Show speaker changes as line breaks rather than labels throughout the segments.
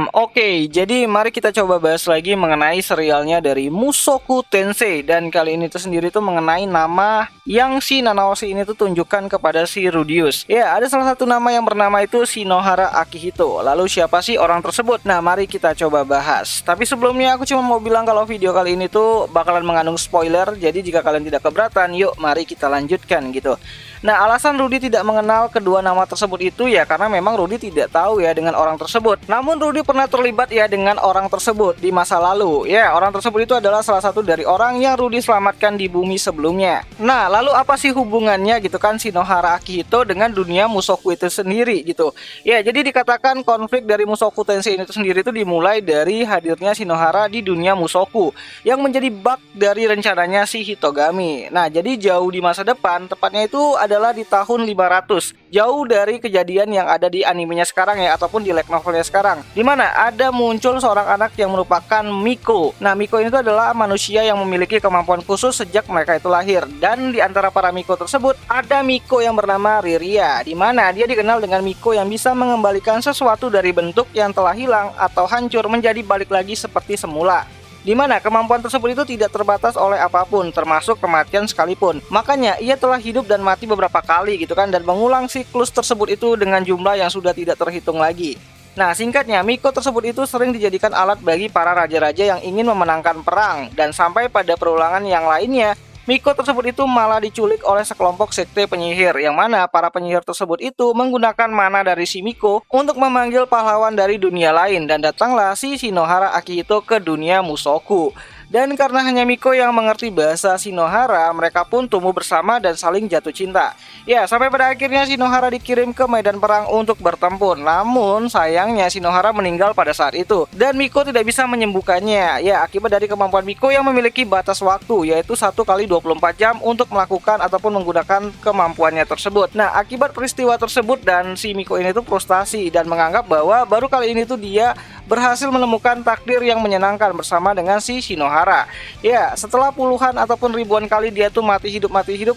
Oke, jadi mari kita coba bahas lagi mengenai serialnya dari Mushoku Tensei. Dan kali ini tuh sendiri tuh mengenai nama yang si Nanaoshi ini tuh tunjukkan kepada si Rudius. Ya, ada salah satu nama yang bernama itu Shinohara Akihito. Lalu siapa sih orang tersebut? Nah, mari kita coba bahas. Tapi sebelumnya aku cuma mau bilang kalau video kali ini tuh bakalan mengandung spoiler. Jadi jika kalian tidak keberatan, yuk mari kita lanjutkan gitu. Nah, alasan Rudy tidak mengenal kedua nama tersebut itu ya karena memang Rudy tidak tahu ya dengan orang tersebut. Namun Rudy pernah terlibat ya dengan orang tersebut di masa lalu. Ya, orang tersebut itu adalah salah satu dari orang yang Rudy selamatkan di bumi sebelumnya. Nah, lalu apa sih hubungannya gitu kan Shinohara Akihito dengan dunia Mushoku itu sendiri gitu. Ya, jadi dikatakan konflik dari Mushoku Tensei itu sendiri itu dimulai dari hadirnya Shinohara di dunia Mushoku yang menjadi bug dari rencananya si Hitogami. Nah, jadi jauh di masa depan, tepatnya itu adalah di tahun 500, jauh dari kejadian yang ada di animenya sekarang ya, ataupun di light novelnya sekarang, dimana ada muncul seorang anak yang merupakan Miko. Nah, Miko ini adalah manusia yang memiliki kemampuan khusus sejak mereka itu lahir, dan di antara para Miko tersebut ada Miko yang bernama Riria, dimana dia dikenal dengan Miko yang bisa mengembalikan sesuatu dari bentuk yang telah hilang atau hancur menjadi balik lagi seperti semula. Di mana kemampuan tersebut itu tidak terbatas oleh apapun, termasuk kematian sekalipun. Makanya ia telah hidup dan mati beberapa kali gitu kan, dan mengulang siklus tersebut itu dengan jumlah yang sudah tidak terhitung lagi. Nah, singkatnya, Miko tersebut itu sering dijadikan alat bagi para raja-raja yang ingin memenangkan perang, dan sampai pada perulangan yang lainnya, Miko tersebut itu malah diculik oleh sekelompok sekte penyihir, yang mana para penyihir tersebut itu menggunakan mana dari si Miko untuk memanggil pahlawan dari dunia lain, dan datanglah si Shinohara Akihito ke dunia Mushoku. Dan karena hanya Miko yang mengerti bahasa Shinohara, mereka pun tumbuh bersama dan saling jatuh cinta. Ya, sampai pada akhirnya Shinohara dikirim ke medan perang untuk bertempur. Namun sayangnya Shinohara meninggal pada saat itu, dan Miko tidak bisa menyembuhkannya. Ya, akibat dari kemampuan Miko yang memiliki batas waktu, yaitu 1 kali 24 jam untuk melakukan ataupun menggunakan kemampuannya tersebut. Nah, akibat peristiwa tersebut, dan si Miko ini tuh frustasi dan menganggap bahwa baru kali ini tuh dia berhasil menemukan takdir yang menyenangkan bersama dengan si Shinohara. Ya, setelah puluhan ataupun ribuan kali dia tuh mati hidup,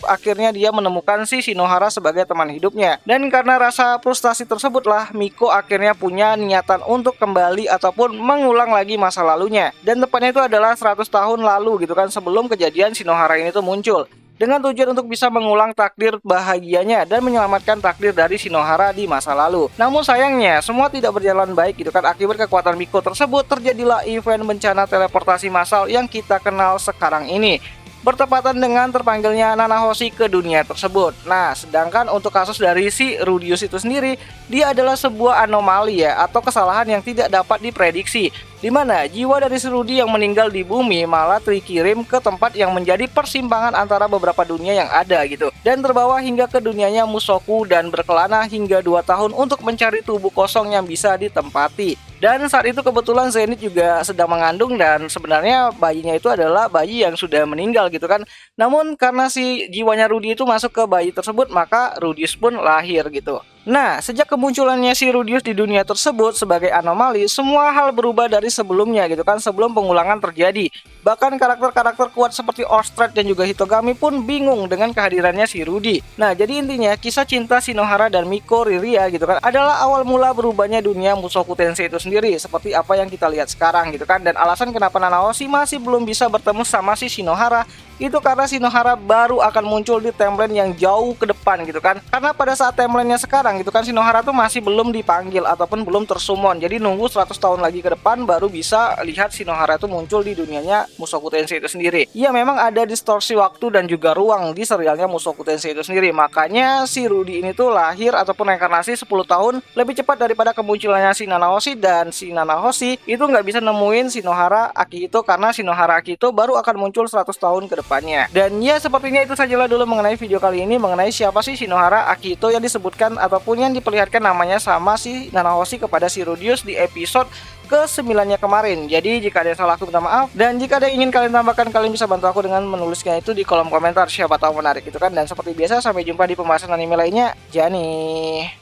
akhirnya dia menemukan si Shinohara sebagai teman hidupnya. Dan karena rasa frustasi tersebutlah, Miko akhirnya punya niatan untuk kembali ataupun mengulang lagi masa lalunya. Dan tepatnya itu adalah 100 tahun lalu gitu kan, sebelum kejadian Shinohara ini tuh muncul, dengan tujuan untuk bisa mengulang takdir bahagianya dan menyelamatkan takdir dari Shinohara di masa lalu. Namun sayangnya semua tidak berjalan baik gitu kan. Akibat kekuatan Miko tersebut, terjadilah event bencana teleportasi massal yang kita kenal sekarang ini, bertepatan dengan terpanggilnya Nanahoshi ke dunia tersebut. Nah, sedangkan untuk kasus dari si Rudius itu sendiri, dia adalah sebuah anomali ya, atau kesalahan yang tidak dapat diprediksi, di mana jiwa dari si Rudy yang meninggal di bumi malah dikirim ke tempat yang menjadi persimpangan antara beberapa dunia yang ada gitu, dan terbawa hingga ke dunianya Mushoku dan berkelana hingga 2 tahun untuk mencari tubuh kosong yang bisa ditempati. Dan saat itu kebetulan Zenith juga sedang mengandung, dan sebenarnya bayinya itu adalah bayi yang sudah meninggal gitu kan. Namun karena si jiwanya Rudy itu masuk ke bayi tersebut, maka Rudius pun lahir gitu. Nah, sejak kemunculannya si Rudius di dunia tersebut sebagai anomali, semua hal berubah dari sebelumnya gitu kan, sebelum pengulangan terjadi. Bahkan karakter-karakter kuat seperti Ostred dan juga Hitogami pun bingung dengan kehadirannya si Rudy. Nah, jadi intinya kisah cinta Shinohara dan Miko Riria gitu kan adalah awal mula berubahnya dunia Mushoku Tensei itu sendiri, seperti apa yang kita lihat sekarang gitu kan. Dan alasan kenapa Nanahoshi masih belum bisa bertemu sama si Shinohara itu karena Shinohara baru akan muncul di timeline yang jauh ke depan gitu kan. Karena pada saat timelinenya sekarang gitu kan, Shinohara tuh masih belum dipanggil ataupun belum tersumon. Jadi nunggu 100 tahun lagi ke depan baru bisa lihat Shinohara itu muncul di dunianya Mushoku Tensei itu sendiri. Ya, memang ada distorsi waktu dan juga ruang di serialnya Mushoku Tensei itu sendiri. Makanya si Rudy ini tuh lahir ataupun reinkarnasi 10 tahun lebih cepat daripada kemunculannya si Nanahoshi, dan si Nanahoshi itu nggak bisa nemuin Shinohara Akihito karena Shinohara Akihito baru akan muncul 100 tahun ke depan. Dan ya, sepertinya itu sajalah dulu mengenai video kali ini mengenai siapa sih Shinohara Akihito yang disebutkan ataupun yang diperlihatkan namanya sama si Nanahoshi kepada si Rudius di episode ke-9-nya kemarin. Jadi jika ada yang salah, aku minta maaf, dan jika ada yang ingin kalian tambahkan, kalian bisa bantu aku dengan menulisnya itu di kolom komentar, siapa tahu menarik gitu kan. Dan seperti biasa, sampai jumpa di pembahasan anime lainnya. Jani.